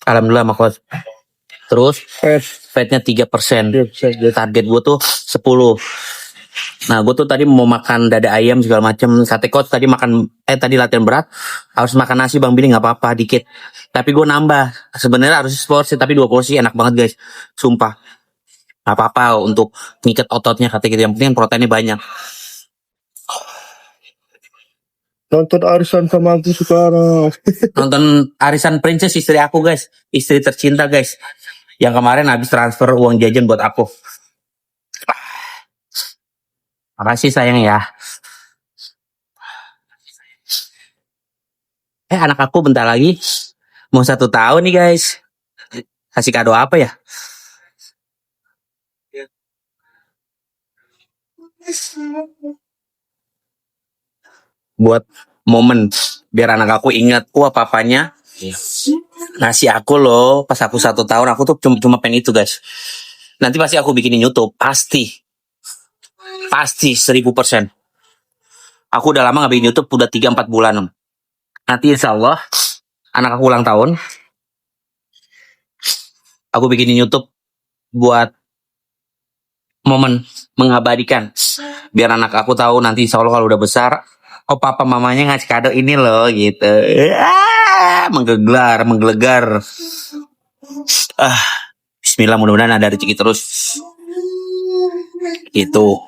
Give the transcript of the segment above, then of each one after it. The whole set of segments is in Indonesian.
Alhamdulillah sama coach. Terus fat-nya 3%. Target gue tuh 10. Nah, gue tuh tadi mau makan dada ayam segala macam. Kata coach tadi tadi latihan berat harus makan nasi Bang Billy, nggak apa-apa dikit. Tapi gue nambah. Sebenarnya harus porsi, tapi 2 porsi enak banget guys. Sumpah. Gak apa-apa untuk ngikat ototnya kata gitu. Yang penting proteinnya banyak. Nonton arisan sama aku sekarang. Nonton arisan Princess istri aku guys. Istri tercinta guys. Yang kemarin habis transfer uang jajan buat aku. Makasih sayang ya. Anak aku bentar lagi mau 1 tahun nih guys. Kasih kado apa ya? Buat momen biar anak aku ingat, wah papanya ngasih aku loh pas aku 1 tahun. Aku tuh cuma pengen itu guys. Nanti pasti aku bikinin YouTube, pasti 1000%. Aku udah lama gak bikin YouTube, udah 3-4 bulan. Nanti insya Allah anak aku ulang tahun, aku bikinin YouTube buat momen mengabadikan, biar anak aku tahu nanti insya Allah kalau udah besar, oh papa mamanya ngasih kado ini loh gitu. Menggelegar. Bismillah, mudah-mudahan ada rezeki terus. Itu.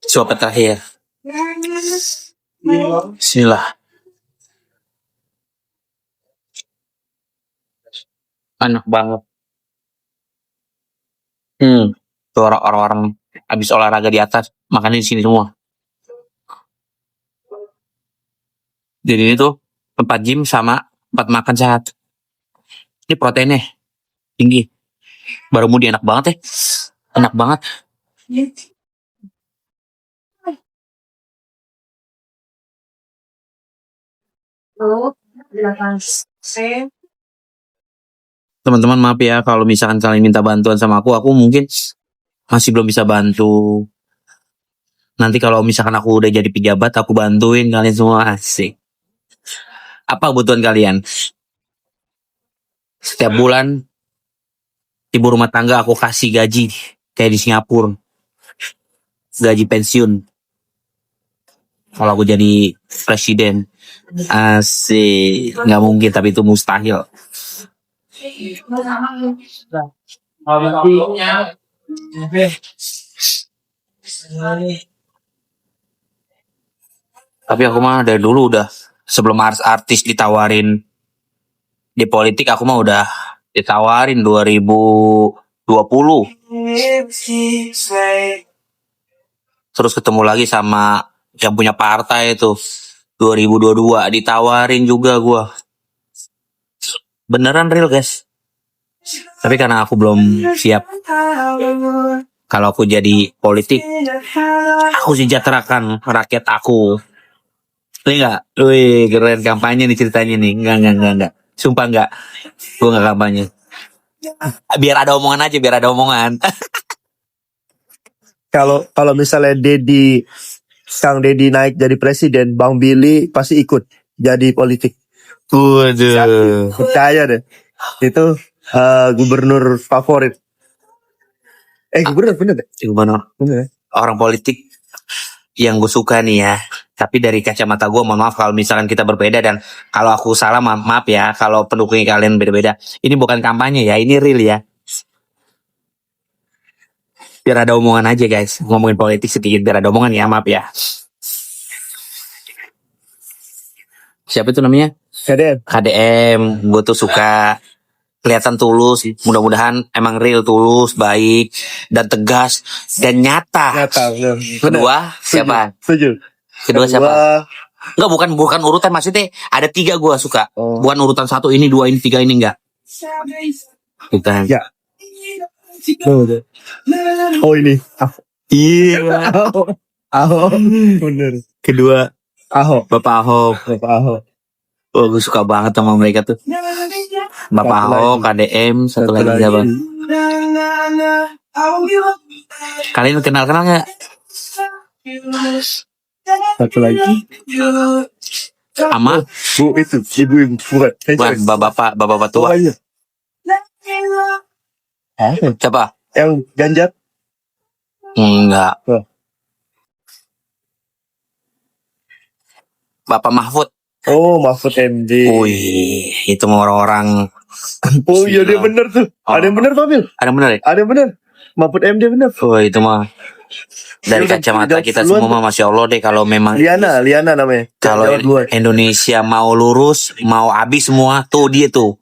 Suap terakhir. Bismillah. Enak banget. Tuh orang-orang habis olahraga di atas makannya di sini semua. Jadi ini tuh tempat gym sama tempat makan sehat. Ini proteinnya tinggi. Baru mudi enak banget ya. Enak banget. Teman-teman maaf ya kalau misalkan kalian minta bantuan sama aku mungkin masih belum bisa bantu. Nanti kalau misalkan aku udah jadi pejabat, aku bantuin kalian semua. Asik. Apa kebutuhan kalian? Setiap bulan ibu rumah tangga aku kasih gaji kayak di Singapura. Gaji pensiun. Kalau aku jadi presiden. Asik. Nggak mungkin, tapi itu mustahil. Tapi aku mah dari dulu udah, sebelum artis ditawarin di politik, aku mah udah ditawarin 2020. Terus ketemu lagi sama yang punya partai itu 2022, ditawarin juga gua. Beneran real guys. Tapi karena aku belum siap. Kalau aku jadi politik, aku sejahterakan rakyat aku. Ini enggak? Wih, keren kampanye nih ceritanya nih. Enggak. Sumpah enggak. Gue enggak kampanye. Biar ada omongan aja, biar ada omongan. Kalau misalnya Kang Deddy naik jadi presiden, Bang Billy pasti ikut jadi politik. Waduh. Percaya deh. Itu gubernur favorit. Gubernur bener deh. Gubernur. Bener. Orang politik yang gue suka nih ya. Tapi dari kacamata gue, mohon maaf kalau misalkan kita berbeda, dan kalau aku salah maaf ya kalau pendukungnya kalian beda-beda. Ini bukan kampanye ya, ini real ya. Biar ada omongan aja guys, ngomongin politik sedikit biar ada omongan ya, maaf ya. Siapa itu namanya? KDM. Gue tuh suka, kelihatan tulus. Mudah-mudahan emang real, tulus, baik, dan tegas, dan nyata. Kedua siapa? Setuju. Kedua siapa? Enggak, bukan urutan, maksudnya ada 3 gue suka. Bukan urutan 1 ini, 2 ini, 3 ini, enggak. Bukan. Ya. Oh ini. Iya. Ahok. Bener. Kedua Ahok. Bapak Ahok. Oh, gue suka banget sama mereka tuh. Bapak Satu Ahok, lagi. KDM, satu lagi siapa? Kalian kenal nggak? Satu lagi. Sama Bu itu, ibu buat. bukan bapak tua. Oh, iya. Siapa? Yang Ganjar. Enggak. Oh. Bapak Mahfud. Oh, Mahfud MD. Wih, itu orang-orang. Oh iya dia bener tuh. Ada yang bener Fabio. Ada bener ya? Ada yang bener. Mahfud MD bener. Oh, itu mah dari Dia kacamata udah kita duluan semua mah, Masya Allah deh, kalau memang Liana namanya. kalau Jawab duluan. Indonesia mau lurus, mau habis semua, tuh dia tuh.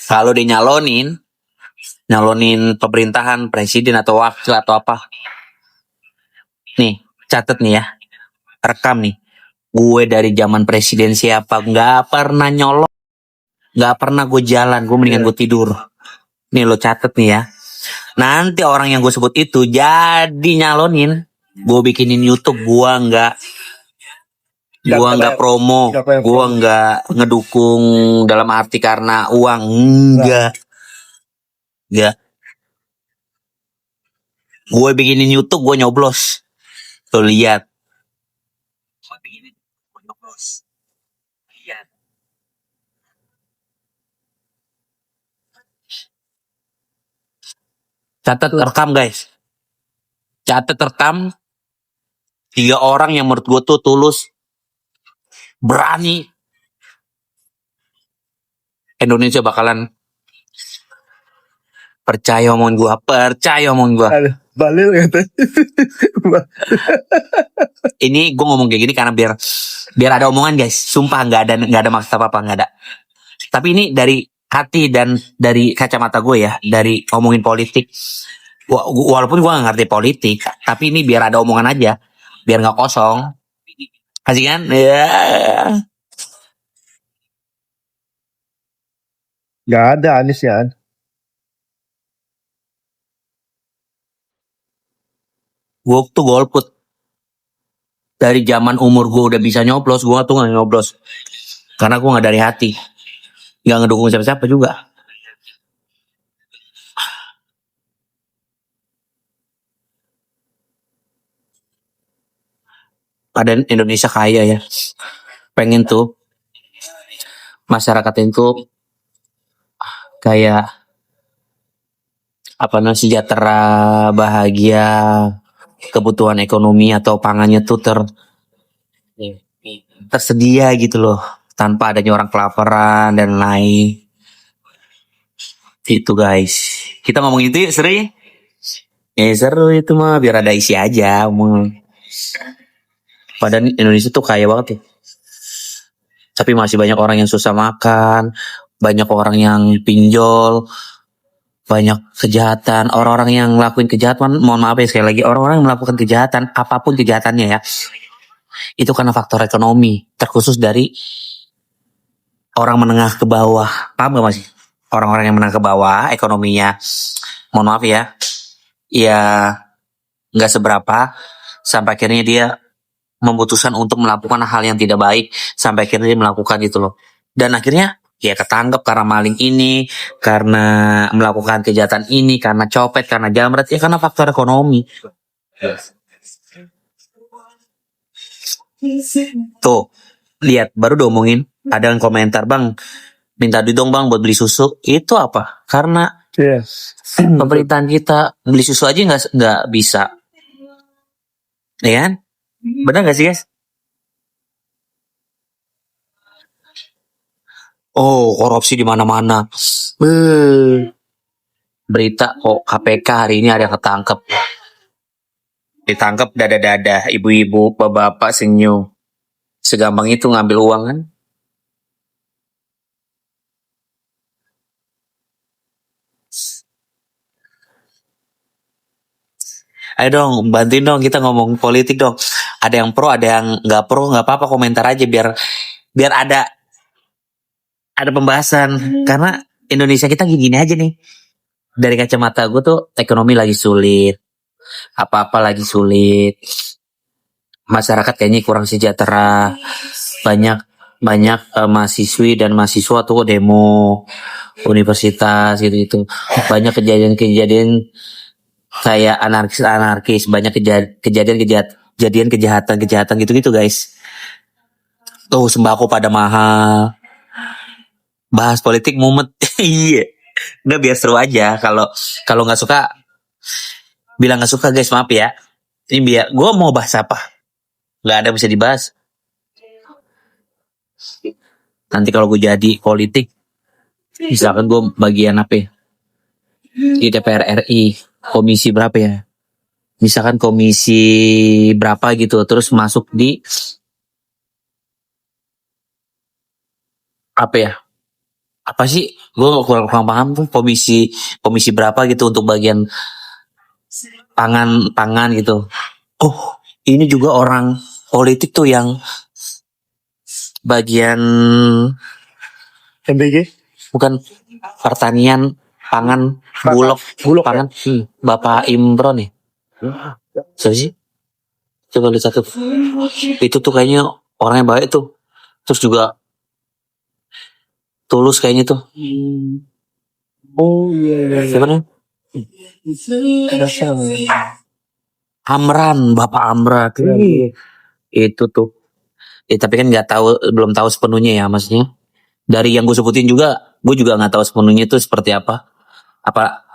Kalau dia nyalonin pemerintahan, presiden atau wakil atau apa. Nih, catet nih ya. Rekam nih. Gue dari zaman presiden siapa nggak pernah nyolong, nggak pernah gue jalan, gue mendingan gue tidur. Nih lo catet nih ya. Nanti orang yang gue sebut itu jadi nyalonin, gue bikinin YouTube, gue nggak promo, gue nggak ngedukung dalam arti karena uang, enggak. Gue bikinin YouTube, gue nyoblos, tuh lihat. Catat rekam guys. Catat rekam 3 orang yang menurut gue tuh tulus, berani. Indonesia bakalan percaya omongan gue. Balil katanya. Ini gue ngomong kayak gini karena biar ada omongan guys. Sumpah nggak ada maksud apa nggak ada. Tapi ini dari hati dan dari kacamata gue ya, dari ngomongin politik. Walaupun gue nggak ngerti politik, tapi ini biar ada omongan aja, biar nggak kosong. Kasih kan? Ya. Gak ada Anies ya. Gue tuh golput dari zaman umur gue udah bisa nyoblos, gue tuh nggak nyoblos karena gue nggak dari hati, nggak ngedukung siapa-siapa juga. Padahal Indonesia kaya ya, pengen tuh masyarakat itu kayak apa namanya, sejahtera, bahagia, kebutuhan ekonomi atau pangannya tuh tersedia gitu loh, tanpa adanya orang kelaparan dan lain. Itu guys, kita ngomong itu yuk, seru ya? Seru itu mah, biar ada isi aja omong. Padahal Indonesia tuh kaya banget ya, tapi masih banyak orang yang susah makan, banyak orang yang pinjol, banyak kejahatan, orang-orang yang ngelakuin kejahatan. Mohon maaf ya sekali lagi, orang-orang yang melakukan kejahatan, apapun kejahatannya ya, itu karena faktor ekonomi, terkhusus dari orang menengah ke bawah. Paham gak masih? Orang-orang yang menengah ke bawah ekonominya, mohon maaf ya, nggak seberapa, sampai akhirnya dia memutuskan untuk melakukan hal yang tidak baik, sampai akhirnya dia melakukan gitu loh. Dan akhirnya ya ketangkep karena maling ini, karena melakukan kejahatan ini, karena copet, karena jamret, ya karena faktor ekonomi. Tuh, lihat, baru diomongin, ada yang komentar, bang, minta duit dong bang buat beli susu. Itu apa? Karena pemerintahan kita beli susu aja nggak bisa, ya kan? Benar nggak sih guys? Oh, korupsi di mana-mana. Berita kok KPK hari ini ada yang ketangkep. Ditangkap dada-dada, ibu-ibu, bapak-bapak senyum. Segampang itu ngambil uang kan? Ayo dong, bantuin dong, kita ngomong politik dong. Ada yang pro, ada yang nggak pro, nggak apa-apa, komentar aja biar ada pembahasan. Karena Indonesia kita gini aja nih. Dari kacamata gue tuh ekonomi lagi sulit, apa-apa lagi sulit. Masyarakat kayaknya kurang sejahtera, banyak banyak mahasiswi dan mahasiswa tuh demo universitas gitu. Banyak kejadian-kejadian kayak anarkis, banyak kejadian kejahatan gitu guys. Tuh sembako pada mahal. Bahas politik mumet. Iya. Nggak, biar seru aja. Kalau nggak suka bilang nggak suka guys, maaf ya. Ini biar gue mau bahas apa? Nggak ada bisa dibahas. Nanti kalau gue jadi politik, misalkan gue bagian apa ya? Di DPR RI, komisi berapa ya? Misalkan komisi berapa gitu, terus masuk di apa ya? Apa sih? Gue kurang paham tuh komisi berapa gitu untuk bagian pangan gitu. Oh, ini juga orang politik tuh yang bagian MBG bukan pertanian, pangan, bulog pangan. Bapak Imron nih. Siapa sih? Coba lihat satu. Itu tuh kayaknya orangnya baik tuh. Terus juga tulus kayaknya tuh. Oh iya. Siapa nih? Amran, Bapak Amran. Itu tuh. Tapi kan belum tahu sepenuhnya ya, maksudnya. Dari yang gue sebutin juga, gue juga nggak tahu sepenuhnya itu seperti apa.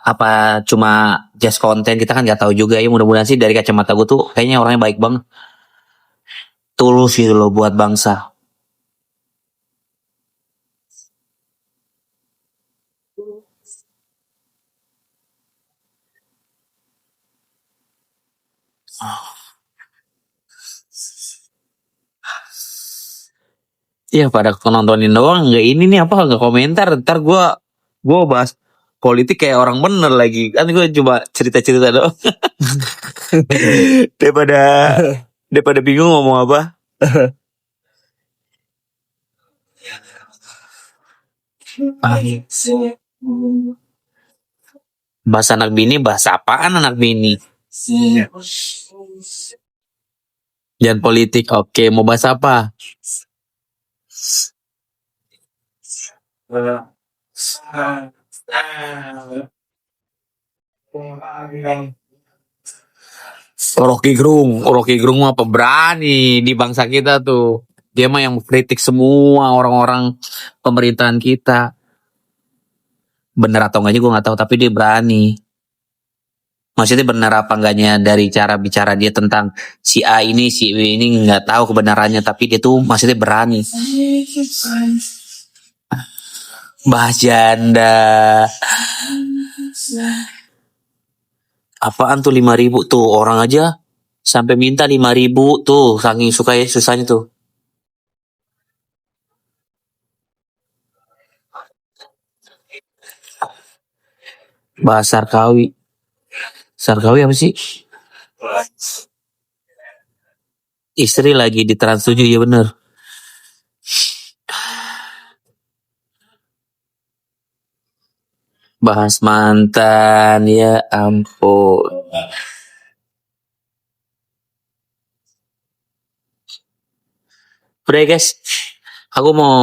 Apa cuma just konten, kita kan nggak tahu juga ya. Mudah-mudahan sih dari kacamata gue tuh kayaknya orangnya baik banget, tulus gitu loh buat bangsa. Iya, pada nontonin doang, nggak ini nih apa, nggak komentar. Ntar gue bahas politik kayak orang bener lagi, kan gue coba cerita doang. daripada bingung ngomong apa. Bahasa anak bini, bahasa apaan anak bini? Jangan politik, oke. Mau bahas apa? Rocky Gerung mah pemberani di bangsa kita tuh. Dia mah yang kritik semua orang-orang pemerintahan kita. Bener atau enggaknya gue nggak tahu, tapi dia berani. Maksudnya benar apa enggaknya dari cara bicara dia tentang si A ini, si B ini nggak tahu kebenarannya, tapi dia tuh maksudnya berani. Bahas janda. Apaan tuh 5.000 tuh, orang aja sampai minta 5.000 tuh, saking susahnya tuh. Bahas Sarkawi apa sih? Istri lagi di Trans 7, ya bener. Bahas mantan, ya ampun. Udah ya guys, aku mau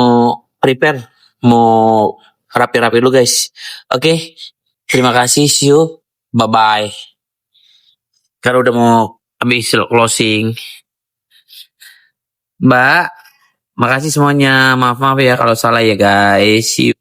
prepare, mau rapi-rapi dulu guys. Oke, terima kasih, see you, bye bye. Karena udah mau habis closing. Mbak, makasih semuanya. Maaf ya kalau salah ya guys. See you.